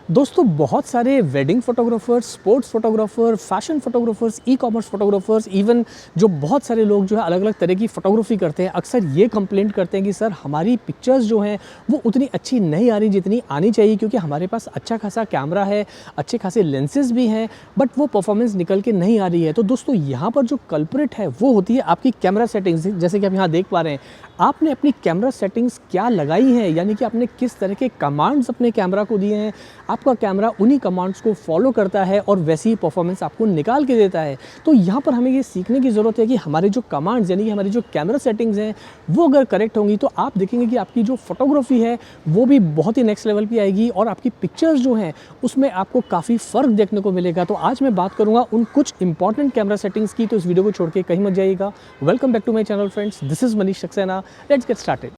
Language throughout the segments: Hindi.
दोस्तों बहुत सारे wedding photographers, sports photographer, fashion photographers, e commerce photographers, even जो बहुत सारे लोग जो है अलग अलग तरह की फ़ोटोग्राफी करते हैं, अक्सर ये कंप्लेंट करते हैं कि सर हमारी पिक्चर्स जो हैं वो उतनी अच्छी नहीं आ रही जितनी आनी चाहिए, क्योंकि हमारे पास अच्छा खासा कैमरा है, अच्छे खासे लेंसेज भी हैं, बट वो परफॉर्मेंस निकल के नहीं आ रही है। तो दोस्तों यहाँ पर जो कल्प्रिट है वो होती है आपकी कैमरा सेटिंग्स। जैसे कि आप यहाँ देख पा रहे हैं, आपने अपनी कैमरा सेटिंग्स क्या लगाई है, यानी कि आपने किस तरह के कमांड्स अपने कैमरा को दिए हैं। आपका कैमरा उन्हीं कमांड्स को फॉलो करता है और वैसी ही परफॉर्मेंस आपको निकाल के देता है। तो यहाँ पर हमें ये सीखने की ज़रूरत है कि हमारे जो कमांड्स यानी कि हमारी जो कैमरा सेटिंग्स हैं वो अगर करेक्ट होंगी तो आप देखेंगे कि आपकी जो फोटोग्राफी है वो भी बहुत ही नेक्स्ट लेवल पे आएगी और आपकी पिक्चर्स जो हैं उसमें आपको काफ़ी फ़र्क देखने को मिलेगा। तो आज मैं बात करूँगा उन कुछ इंपॉर्टेंट कैमरा सेटिंग्स की, तो इस वीडियो को छोड़ के कहीं मत जाइएगा। Welcome back to my channel friends, this is Manish Saxena. Let's get started.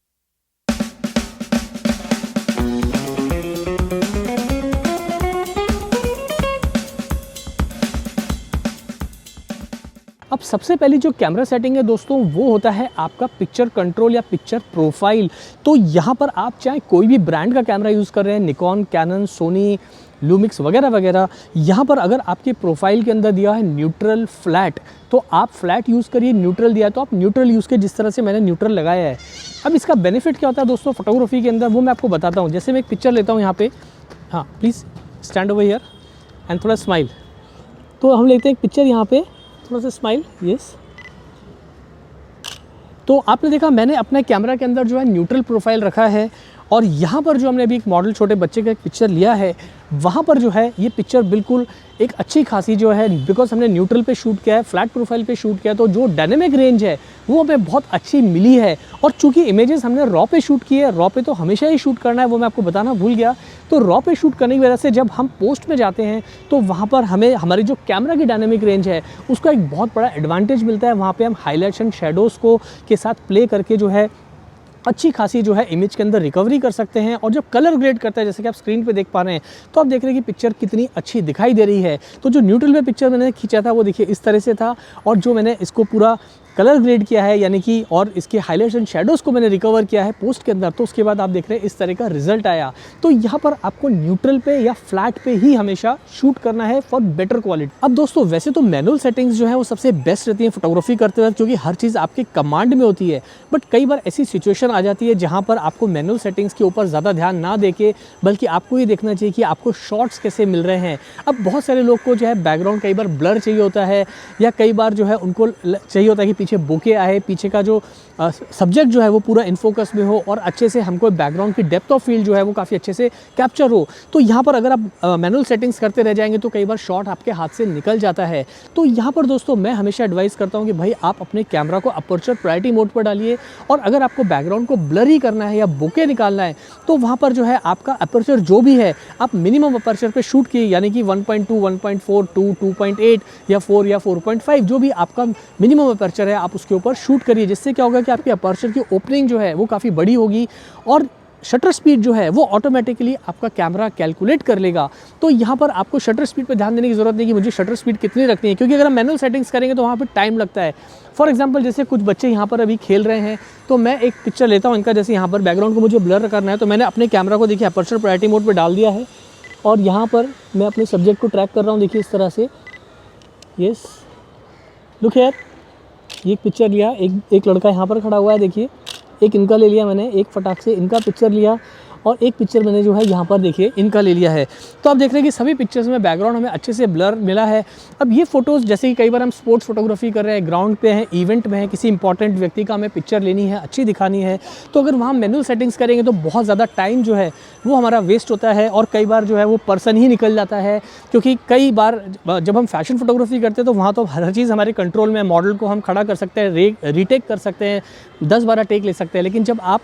अब सबसे पहली जो कैमरा सेटिंग है दोस्तों वो होता है आपका पिक्चर कंट्रोल या पिक्चर प्रोफाइल। तो यहाँ पर आप चाहे कोई भी ब्रांड का कैमरा यूज़ कर रहे हैं, निकॉन, कैनन, सोनी, लूमिक्स वगैरह वगैरह, यहाँ पर अगर आपके प्रोफाइल के अंदर दिया है न्यूट्रल फ्लैट तो आप फ्लैट यूज़ करिए, न्यूट्रल दिया है तो आप न्यूट्रल यूज़ करिए, जिस तरह से मैंने न्यूट्रल लगाया है। अब इसका बेनिफिट क्या होता है दोस्तों फोटोग्राफी के अंदर, वो मैं आपको बताता हूँ। जैसे मैं एक पिक्चर लेता हूँ यहाँ पे, हाँ please stand over here and थोड़ा स्माइल। तो हम लेते हैं एक पिक्चर यहाँ पे, थोड़ा सा स्माइल, यस। तो आपने देखा मैंने अपने कैमरा के अंदर जो है न्यूट्रल प्रोफाइल रखा है और यहाँ पर जो हमने अभी एक मॉडल छोटे बच्चे का एक पिक्चर लिया है, वहाँ पर जो है ये पिक्चर बिल्कुल एक अच्छी खासी जो है, बिकॉज हमने न्यूट्रल पे शूट किया है, फ्लैट प्रोफाइल पे शूट किया है, तो जो डायनेमिक रेंज है वो हमें बहुत अच्छी मिली है। और चूंकि इमेजेस हमने रॉ पे शूट की है, रॉ पे तो हमेशा ही शूट करना है, वो मैं आपको बताना भूल गया। तो रॉ पे शूट करने की वजह से जब हम पोस्ट में जाते हैं तो वहाँ पर हमें हमारी जो कैमरा की डायनेमिक रेंज है उसका एक बहुत बड़ा एडवांटेज मिलता है। वहाँ पर हम हाईलाइट्स एंड शेडोज़ को के साथ प्ले करके जो है अच्छी खासी जो है इमेज के अंदर रिकवरी कर सकते हैं। और जब कलर ग्रेड करता है, जैसे कि आप स्क्रीन पे देख पा रहे हैं, तो आप देख रहे हैं कि पिक्चर कितनी अच्छी दिखाई दे रही है। तो जो न्यूट्रल में पिक्चर मैंने खींचा था वो देखिए इस तरह से था, और जो मैंने इसको पूरा कलर ग्रेड किया है यानी कि और इसके हाईलाइट्स एंड शेडोज़ को मैंने रिकवर किया है पोस्ट के अंदर, तो उसके बाद आप देख रहे हैं इस तरह का रिजल्ट आया। तो यहाँ पर आपको न्यूट्रल पे या फ्लैट पे ही हमेशा शूट करना है फॉर बेटर क्वालिटी। अब दोस्तों वैसे तो मैनुअल सेटिंग्स जो है वो सबसे बेस्ट रहती है फोटोग्राफी करते वक्त, क्योंकि हर चीज़ आपके कमांड में होती है। बट कई बार ऐसी सिचुएशन आ जाती है जहाँ पर आपको मैनुअल सेटिंग्स के ऊपर ज़्यादा ध्यान ना देके बल्कि आपको ये देखना चाहिए कि आपको शॉट्स कैसे मिल रहे हैं। अब बहुत सारे लोग को जो है बैकग्राउंड कई बार ब्लर चाहिए होता है, या कई बार जो है उनको चाहिए होता है कि पीछे बोके आए, पीछे का जो सब्जेक्ट जो है वो पूरा इन फोकस में हो और अच्छे से हमको बैकग्राउंड की डेप्थ ऑफ फील्ड जो है वो काफ़ी अच्छे से कैप्चर हो। तो यहाँ पर अगर आप मैनुअल सेटिंग्स करते रह जाएंगे तो कई बार शॉट आपके हाथ से निकल जाता है। तो यहाँ पर दोस्तों मैं हमेशा एडवाइस करता हूँ कि भाई आप अपने कैमरा को अपर्चर प्रायोरिटी मोड पर डालिए, और अगर आपको बैकग्राउंड को ब्लर ही करना है या बोके निकालना है तो वहाँ पर जो है आपका अपर्चर जो भी है आप मिनिमम अपर्चर पे शूट किए, यानी कि 1.2, 1.4, 2, 2.8 या 4 या 4.5 जो भी आपका मिनिमम अपर्चर है आप उसके ऊपर शूट करिए। जिससे क्या होगा कि आपकी अपर्चर की ओपनिंग जो है वो काफ़ी बड़ी होगी और शटर स्पीड जो है वो ऑटोमेटिकली आपका कैमरा कैलकुलेट कर लेगा। तो यहाँ पर आपको शटर स्पीड पे ध्यान देने की ज़रूरत नहीं कि मुझे शटर स्पीड कितनी रखनी है, क्योंकि अगर हम मैनुअल सेटिंग्स करेंगे तो वहाँ पर टाइम लगता है। फॉर एग्जांपल जैसे कुछ बच्चे यहाँ पर अभी खेल रहे हैं, तो मैं एक पिक्चर लेता हूँ इनका, जैसे यहाँ पर बैकग्राउंड को मुझे ब्लर करना है तो मैंने अपने कैमरा को देखिए अपर्चर प्रायोरिटी मोड पर डाल दिया है और यहाँ पर मैं अपने सब्जेक्ट को ट्रैक कर रहा हूँ, देखिए इस तरह से। यस, लुक हियर, ये एक पिक्चर लिया, एक लड़का यहाँ पर खड़ा हुआ है, देखिए एक इनका ले लिया मैंने, एक फटाक से इनका पिक्चर लिया और एक पिक्चर मैंने जो है यहाँ पर देखिए इनका ले लिया है। तो आप देख रहे हैं कि सभी पिक्चर्स में बैकग्राउंड हमें अच्छे से ब्लर मिला है। अब ये फ़ोटोज़ जैसे कि कई बार हम स्पोर्ट्स फोटोग्राफी कर रहे हैं, ग्राउंड पे हैं, इवेंट में है, किसी इंपॉर्टेंट व्यक्ति का हमें पिक्चर लेनी है, अच्छी दिखानी है, तो अगर वहाँ मैनुअल सेटिंग्स करेंगे तो बहुत ज़्यादा टाइम जो है वो हमारा वेस्ट होता है और कई बार जो है वो पर्सन ही निकल जाता है। क्योंकि कई बार जब हम फैशन फोटोग्राफी करते हैं तो वहाँ तो हर चीज़ हमारे कंट्रोल में, मॉडल को हम खड़ा कर सकते हैं, रीटेक कर सकते हैं, 10-12 टेक ले सकते हैं। लेकिन जब आप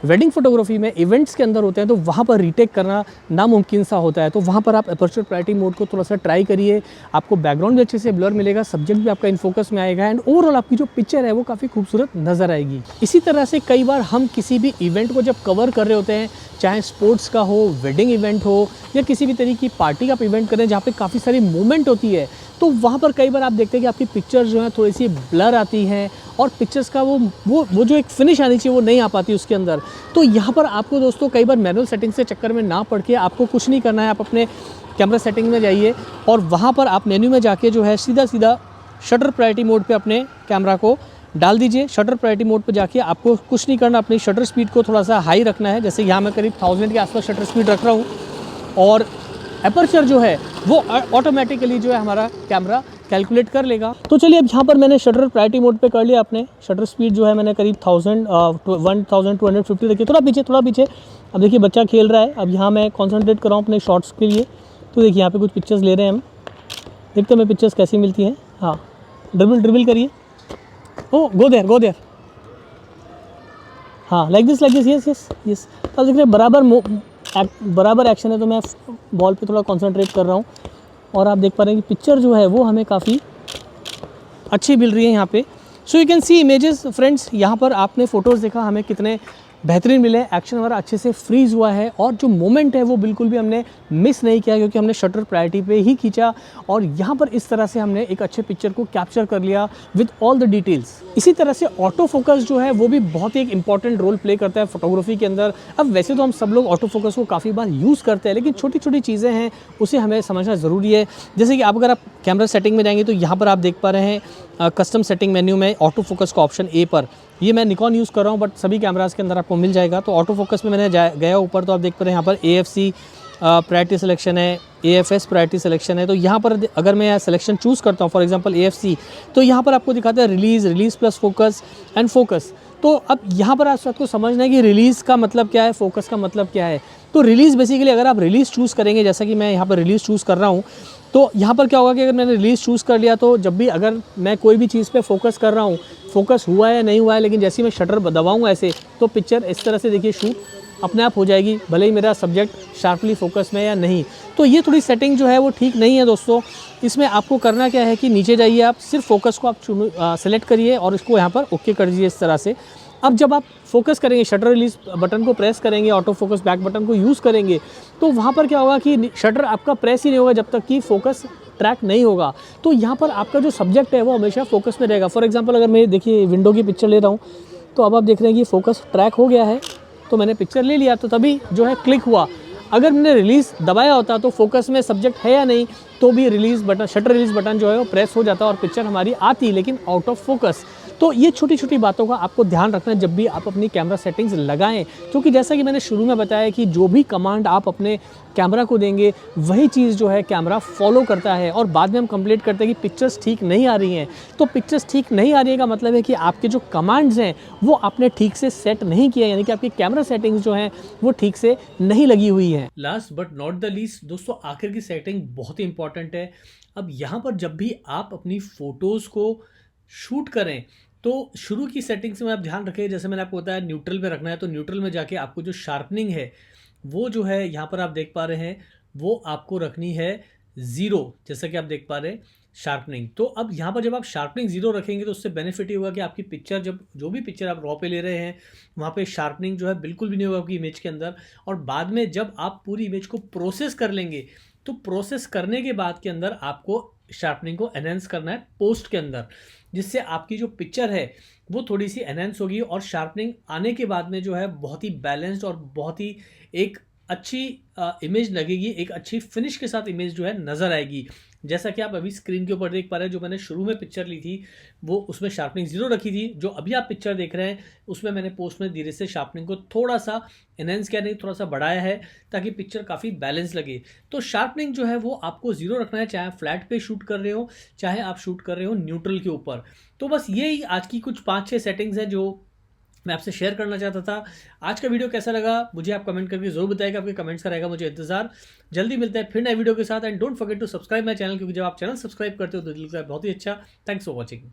वेडिंग फोटोग्राफी में इवेंट्स के अंदर होते हैं तो वहाँ पर रीटेक करना नामुमकिन सा होता है। तो वहाँ पर आप अपर्चर प्रायोरिटी मोड को थोड़ा सा ट्राई करिए, आपको बैकग्राउंड भी अच्छे से ब्लर मिलेगा, सब्जेक्ट भी आपका इन फोकस में आएगा एंड ओवरऑल आपकी जो पिक्चर है वो काफ़ी खूबसूरत नज़र आएगी। इसी तरह से कई बार हम किसी भी इवेंट को जब कवर कर रहे होते हैं, चाहे स्पोर्ट्स का हो, वेडिंग इवेंट हो या किसी भी तरीके की पार्टी का आप इवेंट करें जहाँ पे काफ़ी सारी मूवमेंट होती है, तो वहाँ पर कई बार आप देखते हैं कि आपकी पिक्चर्स जो हैं थोड़ी सी ब्लर आती हैं और पिक्चर्स का वो जो एक फिनिश आनी चाहिए वो नहीं आ पाती उसके अंदर। तो यहाँ पर आपको दोस्तों कई बार मैनुअल सेटिंग से चक्कर में ना पड़ के आपको कुछ नहीं करना है, आप अपने कैमरा सेटिंग में जाइए और वहाँ पर आप मेन्यू में जाके जो है सीधा शटर प्रायोरिटी मोड पे अपने कैमरा को डाल दीजिए। शटर प्रायोरिटी मोड पे जाके आपको कुछ नहीं करना, अपनी शटर स्पीड को थोड़ा सा हाई रखना है। जैसे यहाँ मैं करीब 1000 के आसपास शटर स्पीड रख रहा हूँ और एपर्चर जो है वो ऑटोमेटिकली जो है हमारा कैमरा कैलकुलेट कर लेगा। तो चलिए अब यहाँ पर मैंने शटर प्रायोरिटी मोड पे कर लिया अपने। शटर स्पीड जो है मैंने करीब 1250 रखी। थोड़ा पीछे। अब देखिए बच्चा खेल रहा है। अब यहाँ मैं कॉन्सेंट्रेट कर रहा हूँ अपने शॉट्स के लिए। तो देखिए यहाँ पे कुछ पिक्चर्स ले रहे हैं हम, देखते हैं हमें पिक्चर्स कैसी मिलती हैं। हाँ, ड्रिबल करिए। ओ गो देयर। हाँ, लाइक दिस यस। तो देख रहे बराबर एक्शन है, तो मैं बॉल पे थोड़ा कंसंट्रेट कर रहा हूँ और आप देख पा रहे हैं कि पिक्चर जो है वो हमें काफ़ी अच्छी मिल रही है यहाँ पे। So you can see images friends. यहाँ पर आपने फ़ोटोज़ देखा हमें कितने बेहतरीन मिले, एक्शन हमारा अच्छे से फ्रीज़ हुआ है और जो मोमेंट है वो बिल्कुल भी हमने मिस नहीं किया क्योंकि हमने शटर प्रायोरिटी पे ही खींचा और यहाँ पर इस तरह से हमने एक अच्छे पिक्चर को कैप्चर कर लिया विद ऑल द डिटेल्स। इसी तरह से ऑटो फोकस जो है वो भी बहुत ही एक इंपॉर्टेंट रोल प्ले करता है फोटोग्राफी के अंदर। अब वैसे तो हम सब लोग ऑटो फोकस को काफ़ी बार यूज़ करते हैं, लेकिन छोटी छोटी चीज़ें हैं उसे हमें समझना ज़रूरी है। जैसे कि अगर आप कैमरा सेटिंग में जाएंगे तो यहाँ पर आप देख पा रहे हैं कस्टम सेटिंग मेन्यू में ऑटो फोकस का ऑप्शन ए पर, ये मैं निकॉन यूज़ कर रहा हूँ बट सभी कैमरास के अंदर आपको मिल जाएगा। तो ऑटो फोकस में मैंने गया ऊपर तो आप देख पा रहे हैं यहाँ पर AFC प्रायोरिटी सिलेक्शन है, AFS प्रायोरिटी सिलेक्शन है। तो यहाँ पर अगर मैं सिलेक्शन चूज़ करता हूँ फॉर एग्जांपल AFC, तो यहाँ पर आपको दिखाता है release plus focus and focus. तो अब यहाँ पर आपको समझना है कि रिलीज़ का मतलब क्या है, फोकस का मतलब क्या है। तो रिलीज़ बेसिकली अगर आप रिलीज़ चूज़ करेंगे, जैसा कि मैं यहाँ पर रिलीज़ चूज़ कर रहा हूँ, तो यहाँ पर क्या होगा कि अगर मैंने रिलीज़ चूज़ कर लिया तो जब भी अगर मैं कोई भी चीज़ पे फोकस कर रहा हूँ, फोकस हुआ है या नहीं हुआ है, लेकिन जैसे ही मैं शटर दबाऊँगा ऐसे तो पिक्चर इस तरह से देखिए शूट अपने आप हो जाएगी, भले ही मेरा सब्जेक्ट शार्पली फोकस में या नहीं। तो ये थोड़ी सेटिंग जो है वो ठीक नहीं है दोस्तों। इसमें आपको करना क्या है कि नीचे जाइए, आप सिर्फ फोकस को आप सेलेक्ट करिए और इसको यहाँ पर ओके कर दीजिए इस तरह से। अब जब आप फोकस करेंगे, शटर रिलीज बटन को प्रेस करेंगे, ऑटो फोकस बैक बटन को यूज़ करेंगे, तो वहाँ पर क्या होगा कि शटर आपका प्रेस ही नहीं होगा जब तक कि फोकस ट्रैक नहीं होगा। तो यहाँ पर आपका जो सब्जेक्ट है वो हमेशा फोकस में रहेगा। फॉर एग्जांपल अगर मैं देखिए विंडो की पिक्चर ले रहा हूँ तो अब आप देख रहे हैं कि फोकस ट्रैक हो गया है, तो मैंने पिक्चर ले लिया तो तभी जो है क्लिक हुआ। अगर मैंने रिलीज़ दबाया होता तो फोकस में सब्जेक्ट है या नहीं तो भी release button, shutter release button जो है वो प्रेस हो जाता और पिक्चर हमारी आती, लेकिन आउट ऑफ फोकस। तो ये छोटी छोटी बातों का आपको ध्यान रखना है जब भी आप अपनी कैमरा सेटिंग्स लगाएं, क्योंकि जैसा कि मैंने शुरू में बताया कि जो भी कमांड आप अपने कैमरा को देंगे वही चीज़ जो है कैमरा फॉलो करता है। और बाद में हम कंप्लेंट करते हैं कि पिक्चर्स ठीक नहीं आ रही हैं। तो पिक्चर्स ठीक नहीं आ रही है का मतलब है कि आपके जो कमांड्स हैं वो आपने ठीक से सेट नहीं किया, यानी कि आपकी कैमरा सेटिंग्स जो हैं वो ठीक से नहीं लगी हुई हैं। Last but not the least दोस्तों, आखिर की सेटिंग बहुत ही इंपॉर्टेंट है। अब यहाँ पर जब भी आप अपनी फ़ोटोज़ को शूट करें तो शुरू की सेटिंग्स में आप ध्यान रखें, जैसे मैंने आपको बताया न्यूट्रल पे रखना है, तो न्यूट्रल में जाके आपको जो शार्पनिंग है वो जो है यहाँ पर आप देख पा रहे हैं वो आपको रखनी है 0, जैसा कि आप देख पा रहे हैं शार्पनिंग। तो अब यहाँ पर जब आप शार्पनिंग 0 रखेंगे तो उससे बेनिफिट ये होगा कि आपकी पिक्चर, जब जो भी पिक्चर आप रॉ पे ले रहे हैं वहाँ पे शार्पनिंग जो है बिल्कुल भी नहीं होगा आपकी इमेज के अंदर। और बाद में जब आप पूरी इमेज को प्रोसेस कर लेंगे तो प्रोसेस करने के बाद के अंदर आपको शार्पनिंग को एनहेंस करना है पोस्ट के अंदर, जिससे आपकी जो पिक्चर है वो थोड़ी सी एनहेंस होगी और शार्पनिंग आने के बाद में जो है बहुत ही बैलेंस्ड और बहुत ही एक अच्छी इमेज लगेगी, एक अच्छी फिनिश के साथ इमेज जो है नज़र आएगी। जैसा कि आप अभी स्क्रीन के ऊपर देख पा रहे हैं, जो मैंने शुरू में पिक्चर ली थी वो उसमें शार्पनिंग 0 रखी थी। जो अभी आप पिक्चर देख रहे हैं उसमें मैंने पोस्ट में धीरे से शार्पनिंग को थोड़ा सा एनहेंस किया, नहीं थोड़ा सा बढ़ाया है ताकि पिक्चर काफ़ी बैलेंस लगे। तो शार्पनिंग जो है वो आपको 0 रखना है, चाहे आप फ्लैट पे शूट कर रहे हो चाहे आप शूट कर रहे हो न्यूट्रल के ऊपर। तो बस यही आज की कुछ 5-6 सेटिंग्स हैं जो मैं आपसे शेयर करना चाहता था। आज का वीडियो कैसा लगा मुझे आप कमेंट करके जरूर बताइएगा, आपके कमेंट्स का रहेगा मुझे इंतजार। जल्दी मिलते हैं फिर नए वीडियो के साथ and don't forget to subscribe my channel, क्योंकि जब आप चैनल सब्सक्राइब करते हो तो दिल का बहुत ही अच्छा। Thanks for watching.